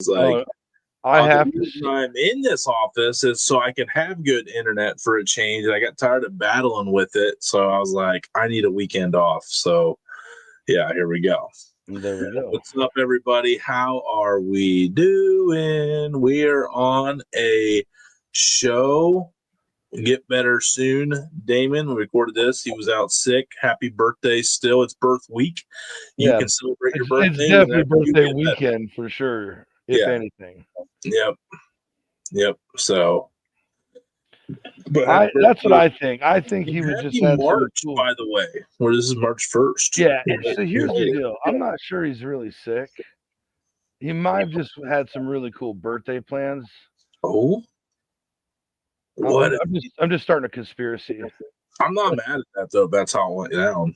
was like, Oh, I have the to. reason I'm in this office is so I can have good internet for a change. And I got tired of battling with it. So I was like, I need a weekend off. So, yeah, here we go. There we go. What's up, everybody? How are we doing? We're on a show. Get better soon. Damon recorded this. He was out sick. Happy birthday still. It's birth week. You can celebrate your birthday. It's definitely birthday weekend for sure, if anything. Yep. So, but that's what I think. I think he was just had March, cool. by the way. Where this is March 1st. Yeah. So here's the deal. I'm not sure he's really sick. He might have just had some really cool birthday plans. Oh. What? I'm just starting a conspiracy. I'm not mad at that though. That's how it went down.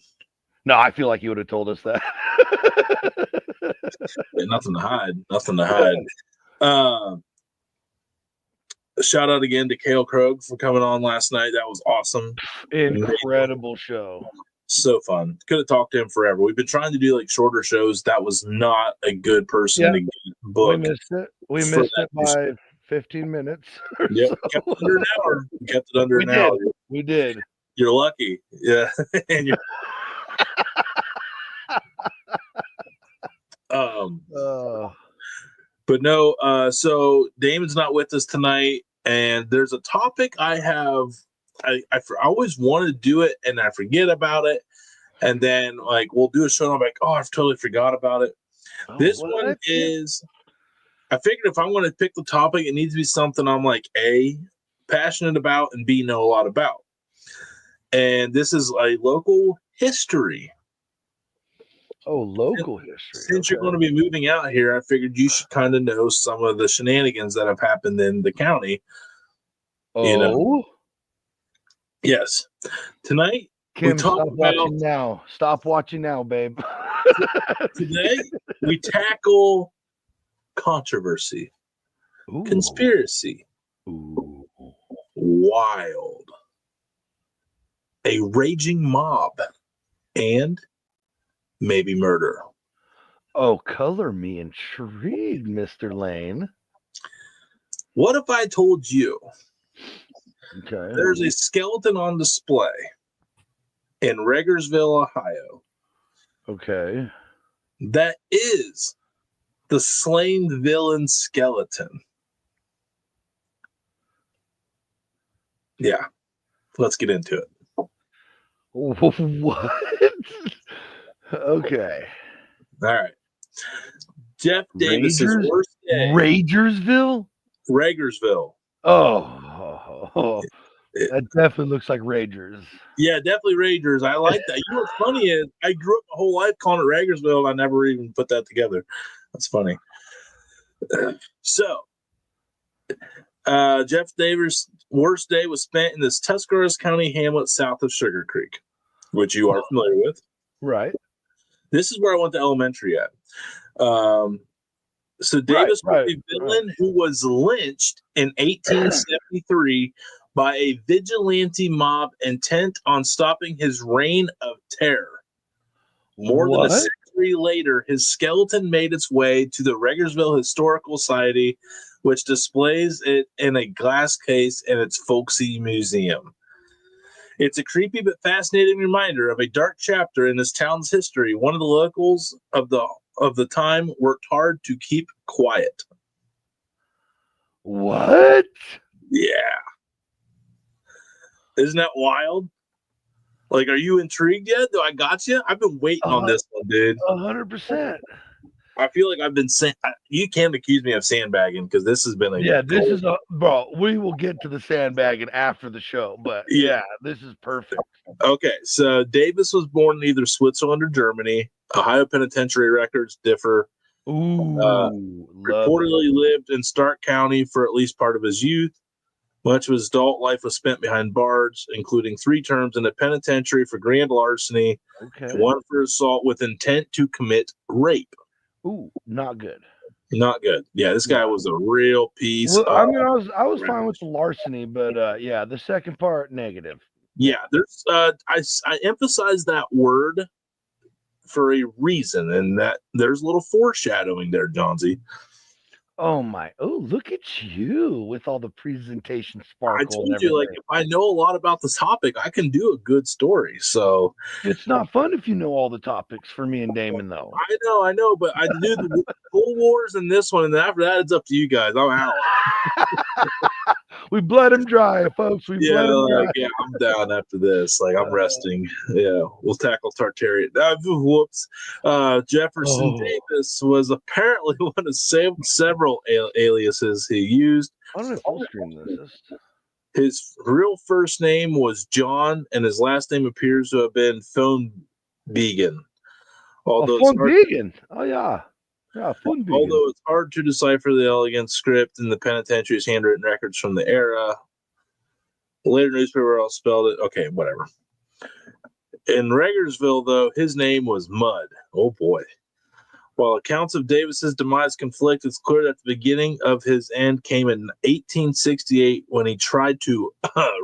No, I feel like he would have told us that. Nothing to hide. Shout out again to Cale Krog for coming on last night. That was awesome. Incredible show. So fun. Could have talked to him forever. We've been trying to do like shorter shows. That was not a good person to get booked. We missed it by 15 minutes. Yep. So. Kept it under an hour. Kept it under an hour. We did. You're lucky. Yeah. And you're but no, so Damon's not with us tonight, and there's a topic I have. I always want to do it, and I forget about it, and then like we'll do a show, and I'm like, oh, I've totally forgot about it. This one is. I figured if I want to pick the topic, it needs to be something I'm like A, passionate about, and B, know a lot about. And this is a local history. Oh, local history. Since you're going to be moving out here, I figured you should kind of know some of the shenanigans that have happened in the county. Oh? You know? Yes. Tonight, Kim, Stop watching now, babe. Today, we tackle controversy, conspiracy, wild, a raging mob, and maybe murder. Oh, color me intrigued, Mr. Lane. What if I told you there's a skeleton on display in Reggersville, Ohio? Okay. That is the slain villain skeleton. Yeah. Let's get into it. What? Okay. All right. Jeff Davis's worst day. Reggersville? Oh. That definitely looks like Ragers. Yeah, definitely Ragers. I like that. You know what's funny is I grew up my whole life calling it Reggersville, and I never even put that together. That's funny. So, Jeff Davis' worst day was spent in this Tuscarawas County hamlet south of Sugar Creek, which you are familiar with. Right. This is where I went to elementary at. So Davis was a villain who was lynched in 1873 by a vigilante mob intent on stopping his reign of terror. More than a century later, his skeleton made its way to the Reggersville Historical Society, which displays it in a glass case in its folksy museum. It's a creepy but fascinating reminder of a dark chapter in this town's history. One of the locals of the time worked hard to keep quiet. What? Yeah. Isn't that wild? Like, are you intrigued yet? I got you. I've been waiting on this one, dude. 100%. I feel like I've been saying you can't accuse me of sandbagging because this has been bro. We will get to the sandbagging after the show, but yeah, this is perfect. Okay, so Davis was born in either Switzerland or Germany. Ohio penitentiary records differ. Reportedly lived in Stark County for at least part of his youth. Much of his adult life was spent behind bars, including 3 terms in the penitentiary for grand larceny, and 1 for assault with intent to commit rape. Ooh, not good. Not good. Yeah, this guy was a real piece. Well, I mean, I was fine with the larceny, but yeah, the second part negative. Yeah, there's I emphasize that word for a reason, and that there's a little foreshadowing there, Johnsy. Oh my! Oh, look at you with all the presentation I sparkle and told you, like, everything. if I know a lot about this topic, I can do a good story. So It's not fun if you know all the topics for me and Damon, though. I know, but I do the Cold Wars in this one, and then after that, it's up to you guys. I'm out. We bled him dry, folks. We Yeah, bled him dry. like, yeah, I'm down after this. Like, I'm resting. Yeah, we'll tackle Tartarian. Whoops. Jefferson Oh, Davis was apparently one of several aliases he used. I don't know if we'll stream this. His real first name was John, and his last name appears to have been Phone Began. Oh, Although it's fun hard, vegan. Oh yeah, fun vegan. although it's hard to decipher the elegant script in the penitentiary's handwritten records from the era. The later newspaper all spelled it. Okay, whatever. In Ragersville, though, his name was Mud. Oh boy. While accounts of Davis's demise conflict, it's clear that the beginning of his end came in 1868 when he tried to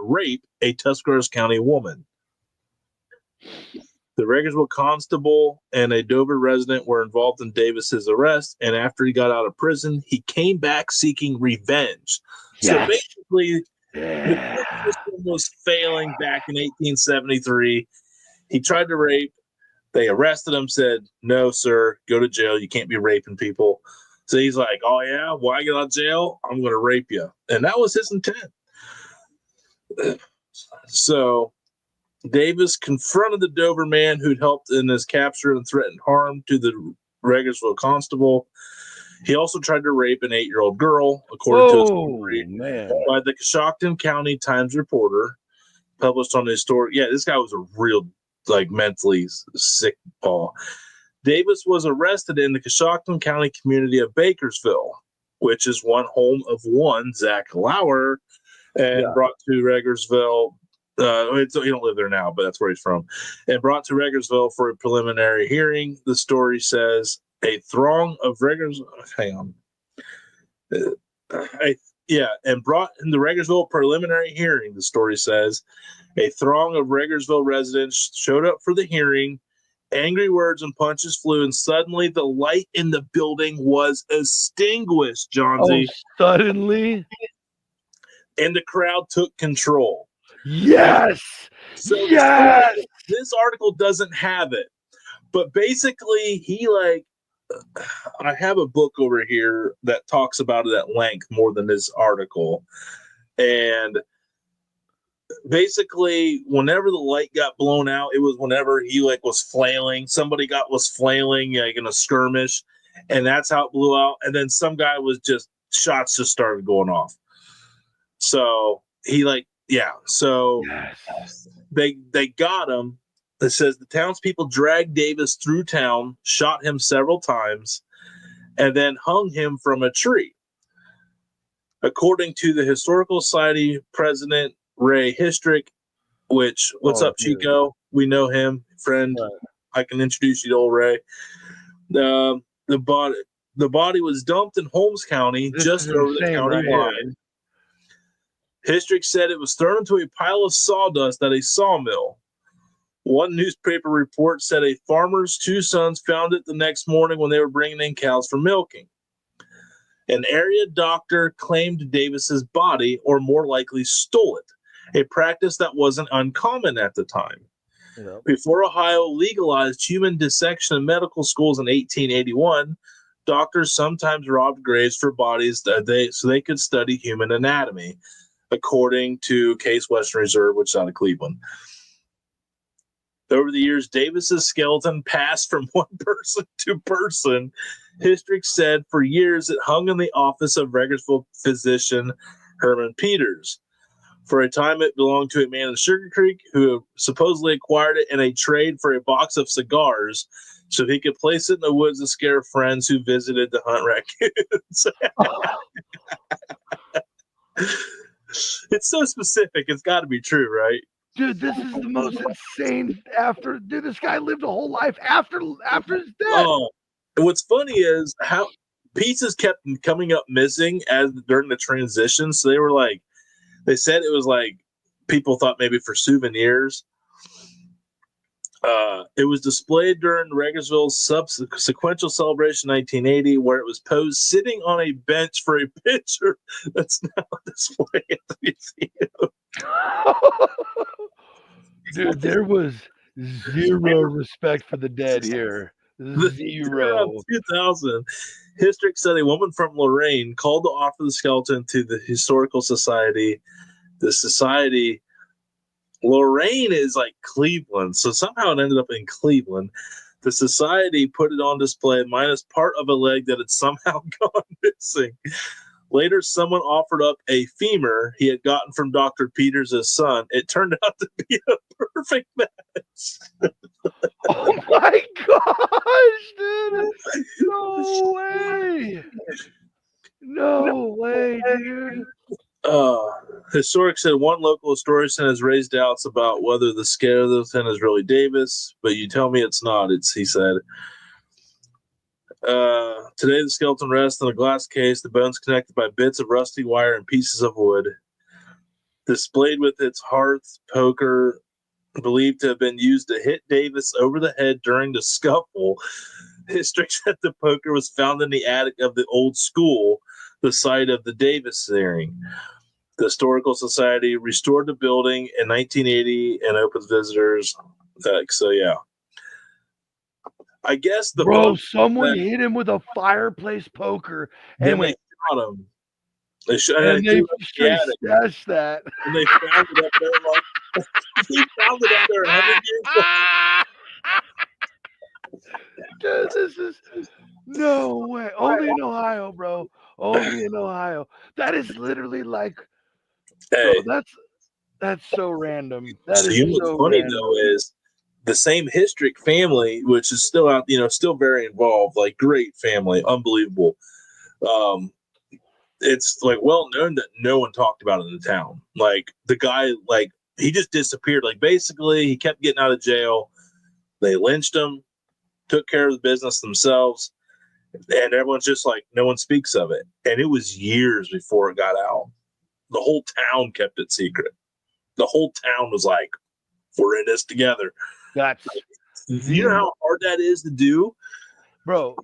rape a Tuscarawas County woman. The Ragersville constable and a Dover resident were involved in Davis's arrest, and after he got out of prison, he came back seeking revenge. So Yes. basically, the Yeah. court system was failing back in 1873. He tried to rape. They arrested him, said, "No, sir, go to jail. You can't be raping people." So he's like, "Oh, yeah? When I get out of jail, I'm going to rape you." And that was his intent. So Davis confronted the Dover man who'd helped in his capture and threatened harm to the Ragersville constable. He also tried to rape an 8-year-old girl, according to a story Man. by the Coshocton County Times Reporter, published on his story. Yeah, this guy was a real, like, mentally sick Paul. Davis was arrested in the Coshocton County community of Bakersville, which is one home of one, Zach Lauer, and brought to Ragersville. He don't live there now, but that's where he's from. And brought to Ragersville for a preliminary hearing. The story says a throng of Ragersville. Hang on. And brought in the Ragersville preliminary hearing. The story says a throng of Ragersville residents showed up for the hearing. Angry words and punches flew, and suddenly the light in the building was extinguished, Johnsy. Oh, suddenly? And the crowd took control. Yes. So yes. This article doesn't have it, but basically I have a book over here that talks about it at length more than this article. And basically, whenever the light got blown out, it was whenever he was flailing. Somebody was flailing like in a skirmish, and that's how it blew out. And then some guy shots just started going off. So he So yes. they got him. It says the townspeople dragged Davis through town, shot him several times, and then hung him from a tree. According to the Historical Society president, Ray Histrick, what's up, dude. Chico? We know him, friend. Right. I can introduce you to old Ray. The body was dumped in Holmes County, just over the county line. Histrick said it was thrown into a pile of sawdust at a sawmill. One newspaper report said a farmer's 2 sons found it the next morning when they were bringing in cows for milking. An area doctor claimed Davis's body, or more likely stole it, a practice that wasn't uncommon at the time. Yep. Before Ohio legalized human dissection in medical schools in 1881, doctors sometimes robbed graves for bodies so they could study human anatomy, according to Case Western Reserve, which is out of Cleveland. Over the years, Davis's skeleton passed from one person to person. Histrick said for years it hung in the office of Ragersville physician Herman Peters. For a time, it belonged to a man in Sugar Creek who supposedly acquired it in a trade for a box of cigars so he could place it in the woods to scare friends who visited to hunt raccoons. It's so specific. It's got to be true, right? Dude, this is the most insane dude, this guy lived a whole life after his death. Oh, and what's funny is how pieces kept coming up missing during the transition. So they said it was like people thought maybe for souvenirs. It was displayed during Regensville's sequential celebration in 1980, where it was posed sitting on a bench for a picture that's now displayed at the museum. Dude, there was zero respect for the dead here. Zero. Around 2000, History said a woman from Lorraine called to offer the skeleton to the Historical Society. The society, Lorraine is like Cleveland, so somehow it ended up in Cleveland. The society put it on display, minus part of a leg that had somehow gone missing. Later, someone offered up a femur he had gotten from Dr. Peters' son. It turned out to be a perfect match. Oh my gosh, dude! No way! No way, dude! Historic said one local historian has raised doubts about whether the skeleton is really Davis, but you tell me it's not. He said. Today, the skeleton rests in a glass case, the bones connected by bits of rusty wire and pieces of wood. Displayed with its hearth poker, believed to have been used to hit Davis over the head during the scuffle. History said the poker was found in the attic of the old school, the site of the Davis hearing. The Historical Society restored the building in 1980 and opens visitors. So, yeah. I guess someone hit him with a fireplace poker and they shot him. They straight stashed that. And they found it up there like they found it up there 100 years ago. Dude, this is no way. Only in Ohio, bro. Only in Ohio. That is literally like, hey, bro, that's so random. That is what's so funny random. though is the same Histrick family, which is still out, still very involved, like great family, unbelievable. It's like well known that no one talked about it in the town. Like the guy, like he just disappeared. Like basically, he kept getting out of jail. They lynched him, took care of the business themselves, and everyone's just like, no one speaks of it. And it was years before it got out. The whole town kept it secret. The whole town was like, we're in this together. You know how hard that is to do? Bro,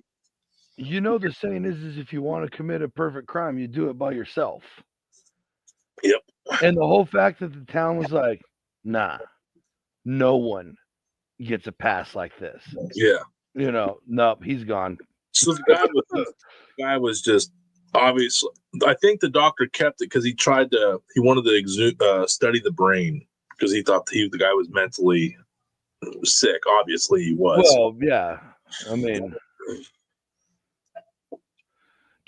you know the saying is if you want to commit a perfect crime, you do it by yourself. Yep. And the whole fact that the town was like, nah, no one gets a pass like this. Yeah. Nope, he's gone. So the guy was just obviously. I think the doctor kept it because he wanted to study the brain because he thought the guy was mentally sick. Obviously, he was. Well, yeah. I mean,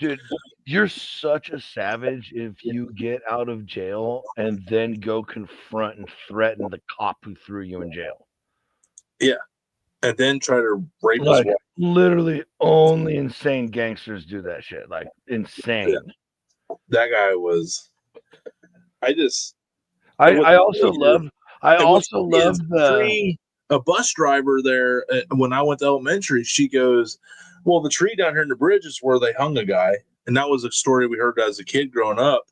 dude, you're such a savage if you get out of jail and then go confront and threaten the cop who threw you in jail. Yeah. And then try to rape his wife. Literally only insane gangsters do that shit. Like insane. Yeah. That guy was. I also love the a bus driver there when I went to elementary. She goes, well, the tree down here in the bridge is where they hung a guy. And that was a story we heard as a kid growing up.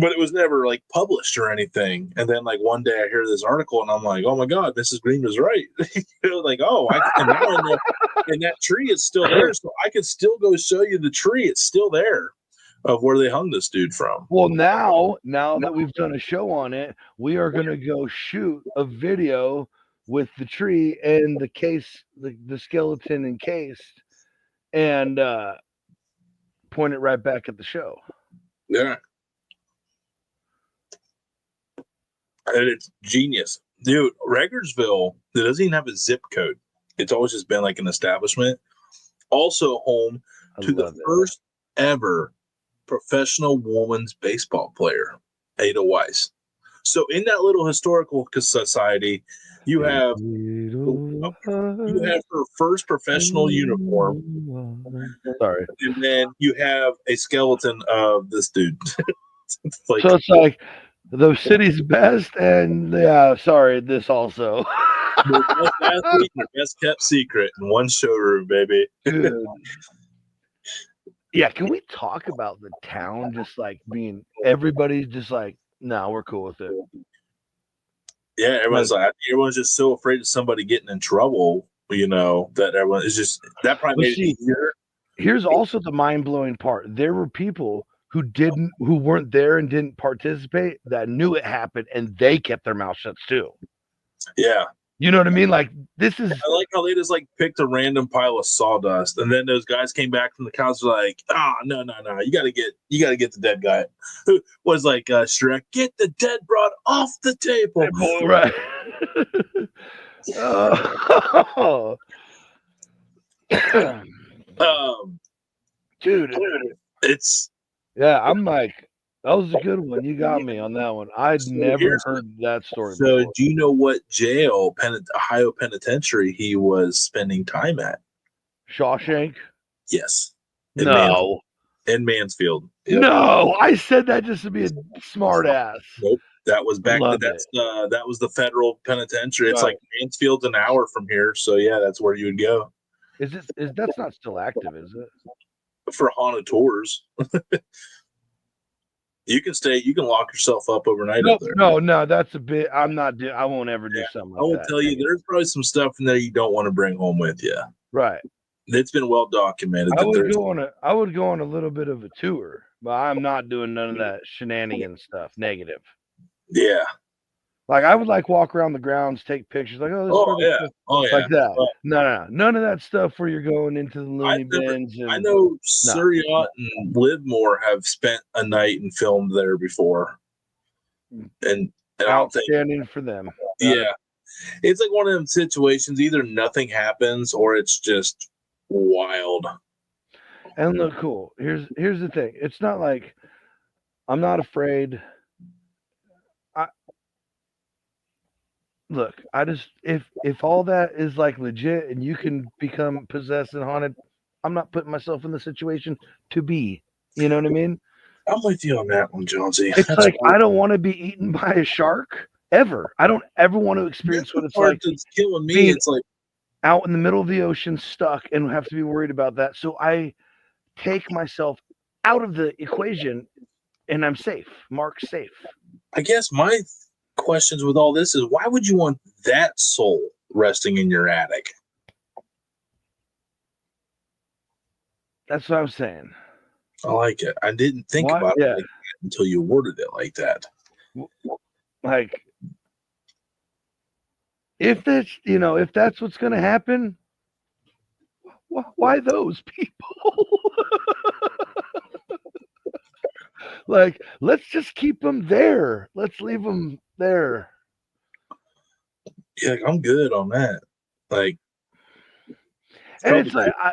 But it was never like published or anything. And then like one day I hear this article and I'm like, oh my God, Mrs. Green was right. Like, and that tree is still there. So I could still go show you the tree. It's still there of where they hung this dude from. Well, now that we've done a show on it, we are going to go shoot a video with the tree and the case, the skeleton encased, and point it right back at the show. Yeah. And it's genius. Dude, Regensville, it doesn't even have a zip code. It's always just been like an establishment. Also home to the first ever professional woman's baseball player, Ada Weiss. So in that little historical society, you have her first professional uniform. Sorry. And then you have a skeleton of this dude. So it's like the city's best, and this also. Your best athlete, your best kept secret in one showroom, baby. Dude. Yeah, can we talk about the town just like being everybody's just like, no, we're cool with it. Yeah, everyone's just so afraid of somebody getting in trouble, that everyone is just that probably made it easier. Here's also the mind-blowing part. There were people who weren't there and didn't participate that knew it happened, and they kept their mouth shut too. Yeah. You know what I mean? Like, this is... I like how they just, picked a random pile of sawdust, and then those guys came back from the couch like, no. You gotta get the dead guy. Who was like, Shrek, get the dead broad off the table. Right. Dude, it's... Yeah, I'm like, that was a good one. You got me on that one. I'd never heard that story before. So do you know what jail, Ohio Penitentiary, he was spending time at? Shawshank? Yes. No. In Mansfield. Yep. No, I said that just to be a smart ass. Nope. That was back then. That was the federal penitentiary. It's like Mansfield's an hour from here, so yeah, that's where you would go. That's not still active, is it? For haunted tours. You can lock yourself up overnight up there. No, that's a bit. I won't ever do something like that. I will tell you, there's probably some stuff in there you don't want to bring home with you. Right. It's been well documented. I would go on a little bit of a tour, but I'm not doing none of that shenanigans stuff. Negative. Yeah. Like, I would walk around the grounds, take pictures, like, like that. No, none of that stuff where you're going into the loony bins. I know Surrey and Livermore have spent a night and filmed there before, and outstanding for them. Yeah, it's like one of them situations. Either nothing happens or it's just wild. And look, cool. Here's the thing. It's not like I'm not afraid. Look, I just if all that is legit and you can become possessed and haunted, I'm not putting myself in the situation to be. You know what I mean? I'm with you on that one, Jonesy. It's like I don't want to be eaten by a shark ever. I don't ever want to experience what it's like. That's killing me. It's like out in the middle of the ocean, stuck, and have to be worried about that. So I take myself out of the equation, and I'm safe. Mark's safe. I guess my questions with all this is, why would you want that soul resting in your attic? That's what I'm saying. I like it. I didn't think about it like that until you worded it like that. Like, if that's what's going to happen, why those people? Let's just keep them there. Let's leave them there. Yeah, I'm good on that. And it's like, I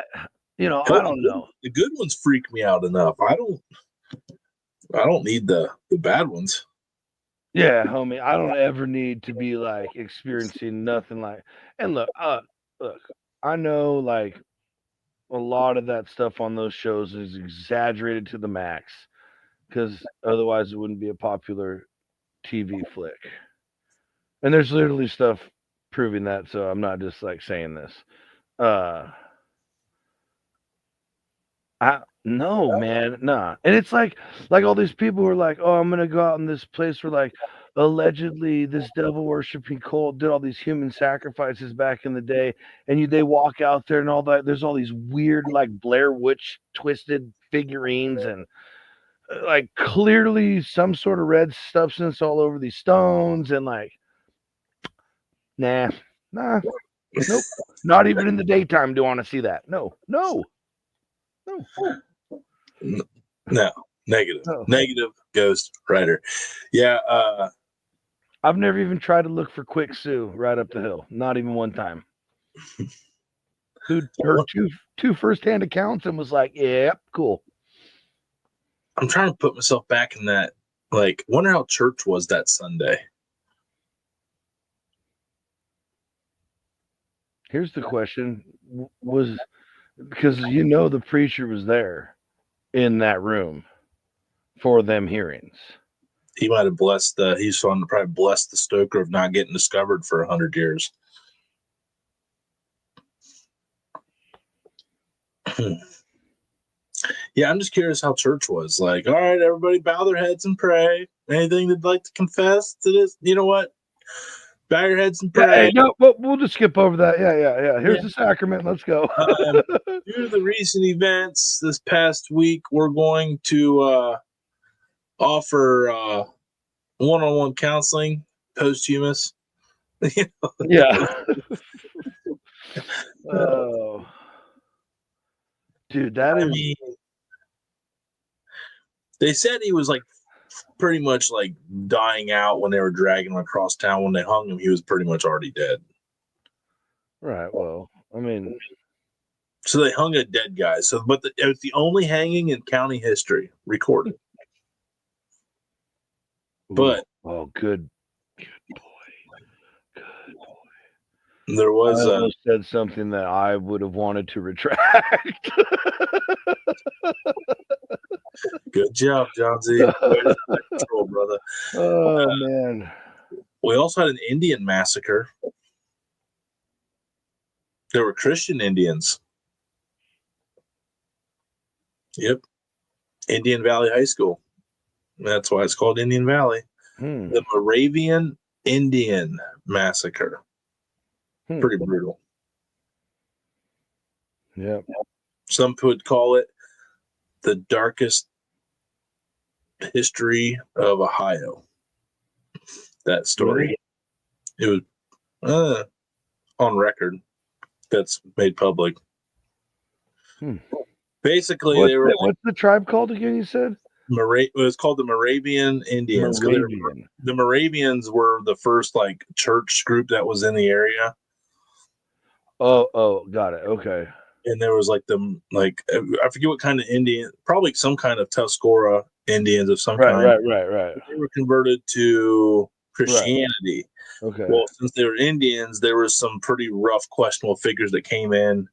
don't know. The good ones freak me out enough. I don't need the bad ones. Yeah, homie. I don't ever need to be experiencing nothing like. And look, I know a lot of that stuff on those shows is exaggerated to the max, because otherwise it wouldn't be a popular TV flick. And there's literally stuff proving that, so I'm not just saying this. No, man, nah. And it's like all these people who are like, oh, I'm gonna go out in this place where allegedly this devil worshiping cult did all these human sacrifices back in the day, and they walk out there and all that. There's all these weird Blair Witch twisted figurines and clearly some sort of red substance all over these stones, and nah, nope, not even in the daytime do I want to see that. No. Negative. No. Negative Ghost Rider. Yeah. I've never even tried to look for Quick Sue right up the hill. Not even one time. Who heard two firsthand accounts and was like, "Yeah, cool." I'm trying to put myself back in that. Wonder how church was that Sunday. Here's the question: was because the preacher was there in that room for them hearings. He might have blessed he's trying to probably bless the Stoker of not getting discovered for 100 years. Yeah, I'm just curious how church was. All right, everybody bow their heads and pray. Anything they'd like to confess to this? You know what? Bow your heads and Yeah, pray. hey, no, we'll just skip over that. Yeah. Here's the sacrament. Let's go. Due to the recent events this past week, we're going to offer one-on-one counseling posthumous. Yeah. Oh, dude, that I is. mean, they said he was like pretty much like dying out when they were dragging him across town. When they hung him, he was pretty much already dead. Right. Well, I mean, So they hung a dead guy. So, but it was the only hanging in county history recorded. But good boy. there was I almost said something that I would have wanted to retract. good job, John Z. Control, brother. Oh man. We also had an Indian massacre. There were Christian Indians. Yep. Indian Valley High School. That's why it's called Indian Valley. The Moravian Indian Massacre. Pretty brutal. Yep. Some would call it the darkest history of Ohio. That story. It was on record. That's made public. Basically, what's the tribe called again? You said it was called the Moravian Indians. Moravian. The Moravians were the first like church group that was in the area. Oh, got it. Okay. And there was like I forget what kind of Indian, probably some kind of Tuscarora Indians of some kind. Right. They were converted to Christianity. Right. Okay. Well, since they were Indians, there was some pretty rough, questionable figures that came in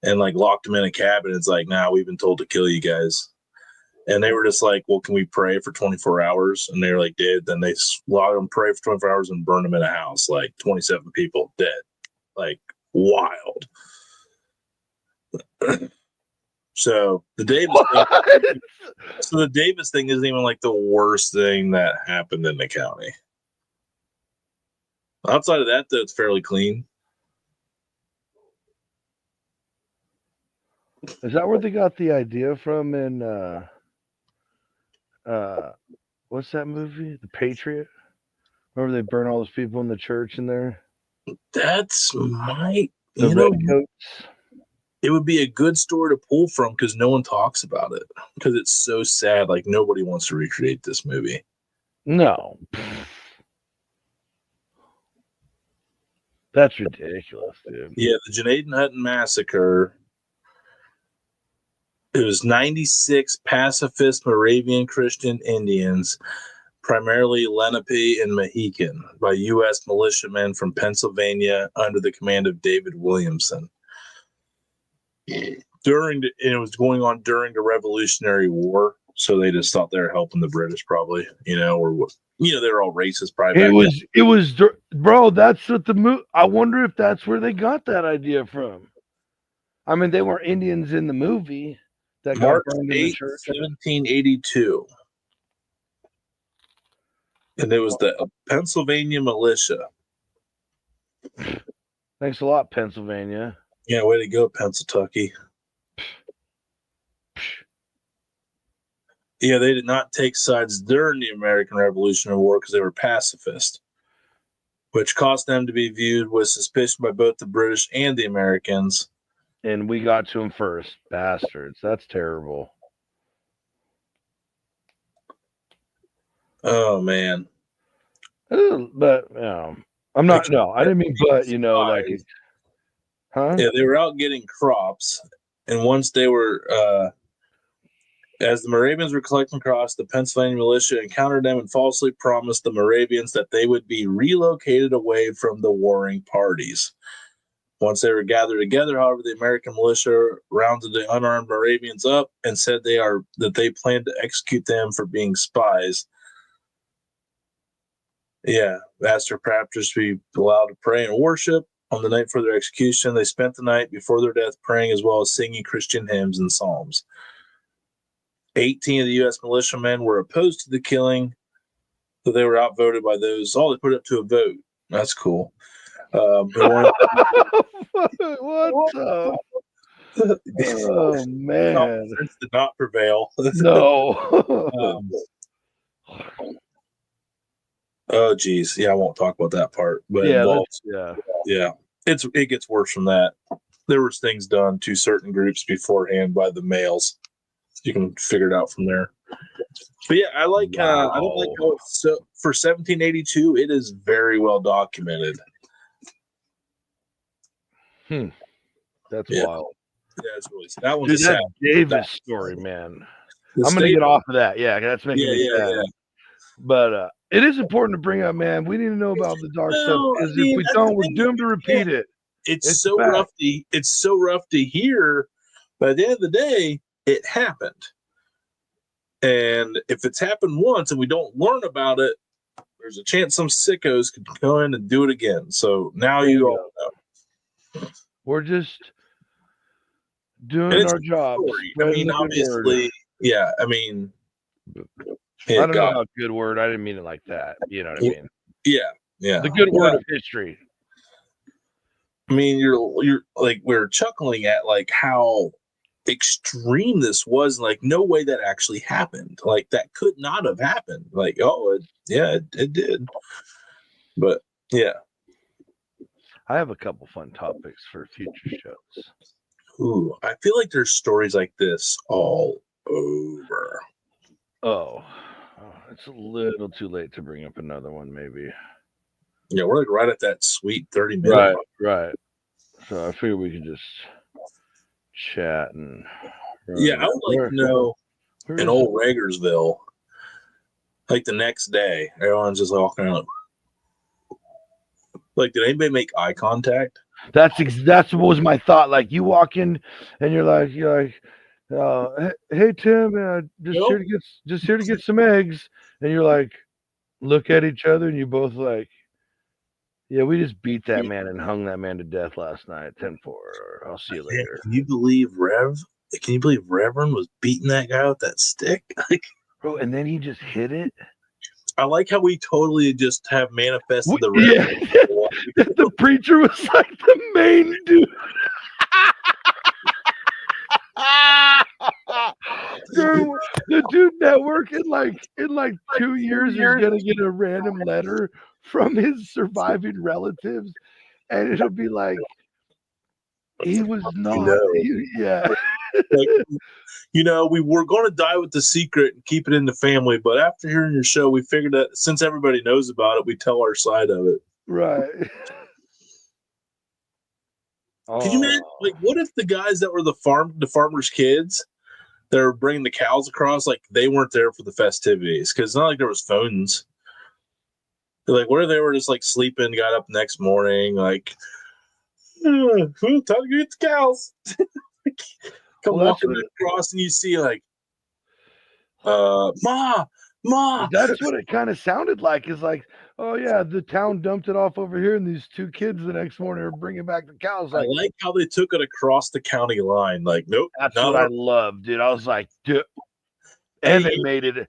and like locked them in a cabin. It's like, nah, we've been told to kill you guys. And they were just like, well, can we pray for 24 hours? And they were like, did. Then they locked them, pray for 24 hours, and burned them in a house. Like 27 people dead. Like wild. So the Davis thing isn't even like the worst thing that happened in the county. Outside of that, though, it's fairly clean. Is that where they got the idea from in what's that movie? The Patriot? Remember they burn all those people in the church in there? That's the redcoats. It would be a good story to pull from because no one talks about it because it's so sad. Like nobody wants to recreate this movie. No. That's ridiculous, dude. Yeah, the Janaden Hutton Massacre. It was 96 pacifist Moravian Christian Indians, primarily Lenape and Mohican, by U.S. militiamen from Pennsylvania under the command of David Williamson. It was going on during the Revolutionary War, so they just thought they were helping the British, probably, or they're all racist. Probably it was, bro. That's what I wonder if that's where they got that idea from. I mean, they were Indians in the movie that March got burned in the church. 1782, and it was the Pennsylvania militia. Thanks a lot, Pennsylvania. Yeah, way to go, Pennsylvania. Yeah, they did not take sides during the American Revolutionary War because they were pacifist, which caused them to be viewed with suspicion by both the British and the Americans. And we got to them first, bastards. That's terrible. Oh man. But I'm not. No, I didn't mean. But huh? Yeah, they were out getting crops, and once they were, as the Moravians were collecting crops, the Pennsylvania militia encountered them and falsely promised the Moravians that they would be relocated away from the warring parties. Once they were gathered together, however, the American militia rounded the unarmed Moravians up and said that they planned to execute them for being spies. Yeah, asked their captors to be allowed to pray and worship. On the night for their execution, they spent the night before their death praying as well as singing Christian hymns and psalms. 18 of the U.S. militiamen were opposed to the killing, so they were outvoted by those. All they put up to a vote. That's cool. What the? Oh man! Sense did not prevail. No. Oh geez, yeah, I won't talk about that part, but it Yeah, involves yeah. it gets worse from that. There was things done to certain groups beforehand by the males. You can figure it out from there. But yeah, I like. Wow. I don't like how it's so for 1782. It is very well documented. That's Yeah. wild. Yeah, it's really that one's Dude, a sad. that Davis story, man. The I'm gonna state- get off of that. Yeah, that's making me sad. yeah. But it is important to bring up, man. We need to know about the dark stuff Well, I because mean, if we that's don't, the we're thing. doomed to repeat it. It's a so fact. rough to hear, but at the end of the day, it happened. And if it's happened once and we don't learn about it, there's a chance some sickos could go in and do it again. So now There you you all know. We're just And doing it's our a job. story. I Spreading mean, the good word. obviously, yeah. I mean, I don't know about good word. I didn't mean it like that. You know what I mean? Yeah. The good word of history. I mean, you're like we're chuckling at like how extreme this was. Like, no way that actually happened. Like, that could not have happened. Like, oh, it did. But yeah. I have a couple fun topics for future shows. Ooh, I feel like there's stories like this all over. Oh, it's a little too late to bring up another one, maybe. Yeah, we're like right at that sweet 30-minute. Right. So I figure we could just chat and. Yeah, I would like to know in old Ragersville, like the next day, everyone's just walking out. Like, did anybody make eye contact? That's what was my thought. Like, you walk in and you're like, hey Tim, just here to get some eggs, and you're like, look at each other, and you both like, yeah, we just beat that man and hung that man to death last night, 10-4. Or I'll see you later. Can you believe Reverend was beating that guy with that stick? Like, bro, and then he just hit it. I like how we totally just have manifested the Reverend. Yeah. The preacher was like the main dude. Dude, the Dude Network in like 2 years is gonna get a random letter from his surviving relatives, and it'll be like, he was not. Yeah. Like, we were going to die with the secret and keep it in the family, but after hearing your show, we figured that since everybody knows about it, we tell our side of it. Right. Can you imagine, like, what if the guys that were the farmers' kids that were bringing the cows across, like, they weren't there for the festivities? Because it's not like there was phones. Like, what if they were just like sleeping, got up next morning, like, time to get the cows. Come walking across and you see like, Ma. That's what it kind of sounded like. Is like, oh yeah, the town dumped it off over here, and these two kids the next morning are bringing back the cows. Like, I like how they took it across the county line. Like, nope. That's what I love, dude. I was like, dude. And they made it.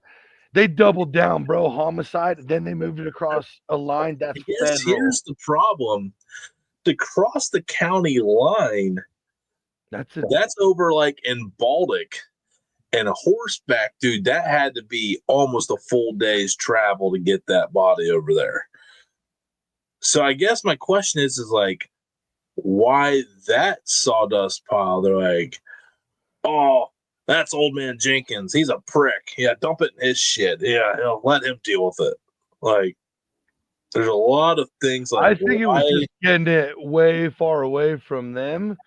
They doubled down, bro. Homicide. Then they moved it across a line. That's federal. Here's the problem. To cross the county line, that's over like in Baltic. And a horseback, dude, that had to be almost a full day's travel to get that body over there. So I guess my question is like, why that sawdust pile? They're like, oh, that's old man Jenkins. He's a prick. Yeah, dump it in his shit. Yeah, let him deal with it. Like, there's a lot of things like I think it was just getting it way far away from them.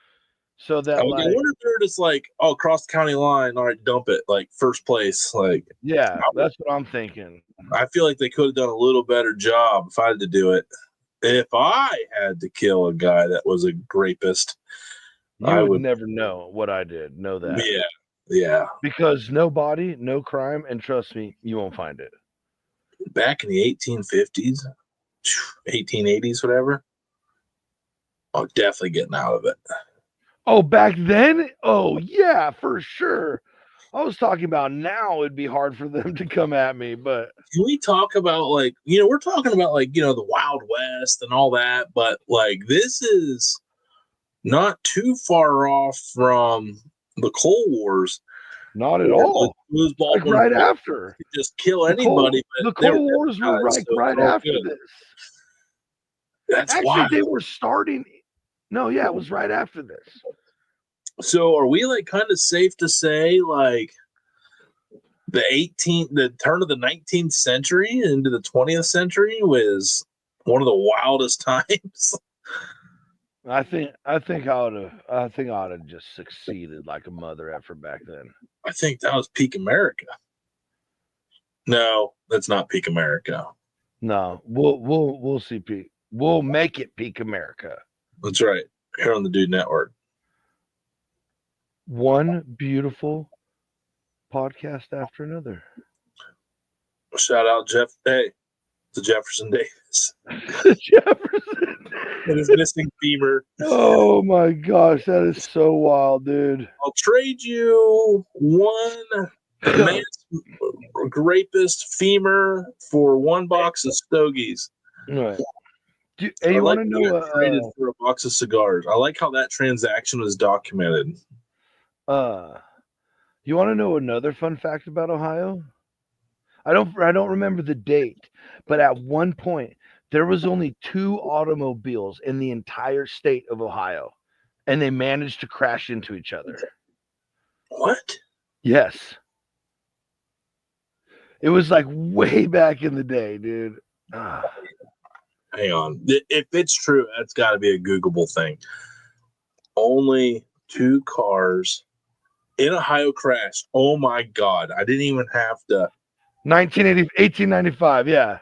So that I wonder if they're just like, oh, cross the county line, all right, dump it, like first place. Like, yeah, that's what I'm thinking. I feel like they could have done a little better job if I had to do it. If I had to kill a guy that was a rapist, I would never know what I did. Know that. Yeah. Because no body, no crime, and trust me, you won't find it. Back in the 1850s, 1880s, whatever, I'm definitely getting out of it. Oh, back then? Oh, yeah, for sure. I was talking about now. It'd be hard for them to come at me, but Can we talk about like, we're talking about like, the Wild West and all that, but like this is not too far off from the Cold Wars. not at all. Like right after. Could just kill anybody. The Cold Wars were like right after this. That's Actually, wild. they were starting. No, yeah, it was right after this. So are we like kind of safe to say like the turn of the 19th century into the 20th century was one of the wildest times? I think I ought to just succeeded like a mother effer back then. I think that was peak America. No, that's not peak America. No, we'll see peak. We'll make it peak America. That's right. Here on the Dude Network. One beautiful podcast after another. Shout out Jeff. Hey, to Jefferson Davis. Jefferson and his missing femur. Oh my gosh, that is so wild, dude. I'll trade you one man's rapist femur for one box of stogies. Right. Hey, you want to know? Traded for a box of cigars. I like how that transaction was documented. You want to know another fun fact about Ohio? I don't remember the date, but at one point there was only 2 automobiles in the entire state of Ohio, and they managed to crash into each other. What? Yes. It was like way back in the day, dude. Hang on. If it's true, that's got to be a Googleable thing. Only 2 cars in Ohio crashed. Oh my God. I didn't even have to. 1895, yeah.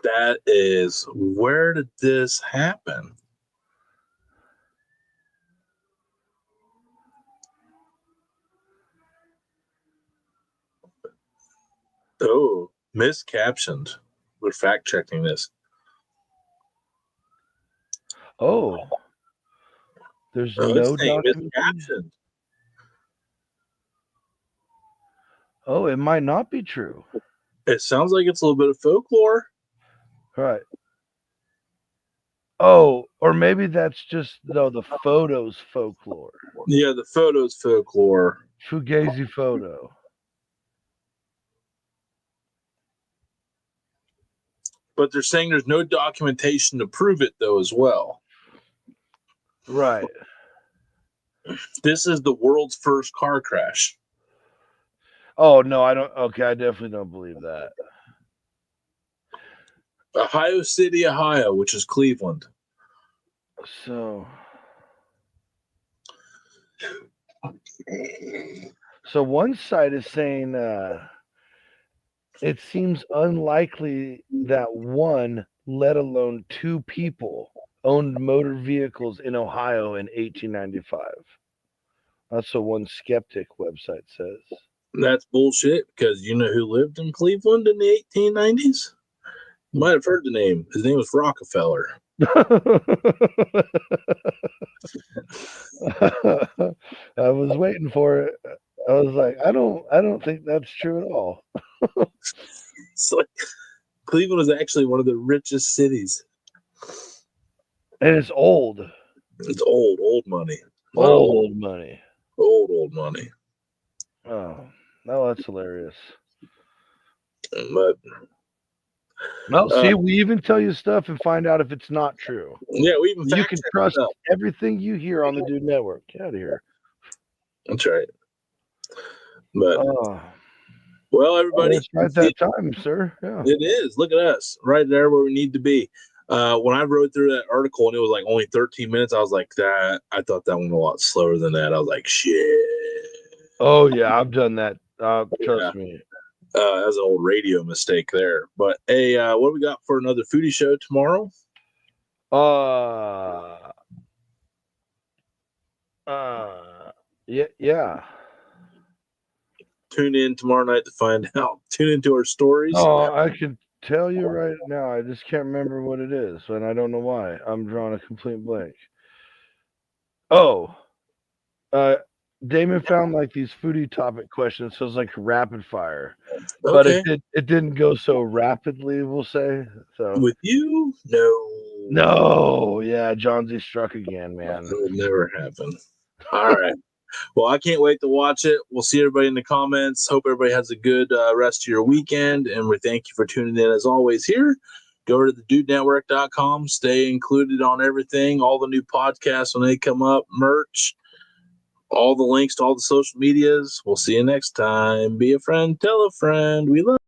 That is, where did this happen? Oh, miscaptioned. We're fact checking this. Oh, there's no miscaptioned. Oh, it might not be true. It sounds like it's a little bit of folklore. Right. Oh, or maybe that's just the photos folklore. Yeah, the photos folklore. Fugazi photo. But they're saying there's no documentation to prove it, though, as well. Right. This is the world's first car crash. Oh, no, I don't. Okay, I definitely don't believe that. Ohio City, Ohio, which is Cleveland. So one side is saying it seems unlikely that 1, let alone 2 people owned motor vehicles in Ohio in 1895. That's what one skeptic website says. That's bullshit, because you know who lived in Cleveland in the 1890s? You might have heard the name. His name was Rockefeller. I was waiting for it. I was like, I don't think that's true at all. It's like Cleveland is actually one of the richest cities. And it's old. It's old money. Old money. Old money. Oh, no, that's hilarious. But see, we even tell you stuff and find out if it's not true. Yeah, we even you can trust everything you hear on the Dude Network. Get out of here. That's right. But well, everybody, it's right that time, sir. Yeah, it is. Look at us, right there where we need to be. When I wrote through that article and it was like only 13 minutes, I was like, that. I thought that went a lot slower than that. I was like, shit. Oh yeah, I've done that. Trust me. That was an old radio mistake there. But hey, what do we got for another foodie show tomorrow? Yeah. Tune in tomorrow night to find out. Tune into our stories. Oh, I can tell you right now, I just can't remember what it is, and I don't know why. I'm drawing a complete blank. Oh, uh, Damon found like these foodie topic questions, so it's like rapid fire, but Okay. it didn't go so rapidly. We'll say so. With you? No. No, yeah, John Z struck again, man. That would never happen. All right. Well, I can't wait to watch it. We'll see everybody in the comments. Hope everybody has a good rest of your weekend. And we thank you for tuning in as always here. Go over to the dudenetwork.com. Stay included on everything, all the new podcasts when they come up, merch, all the links to all the social medias. We'll see you next time. Be a friend, tell a friend. We love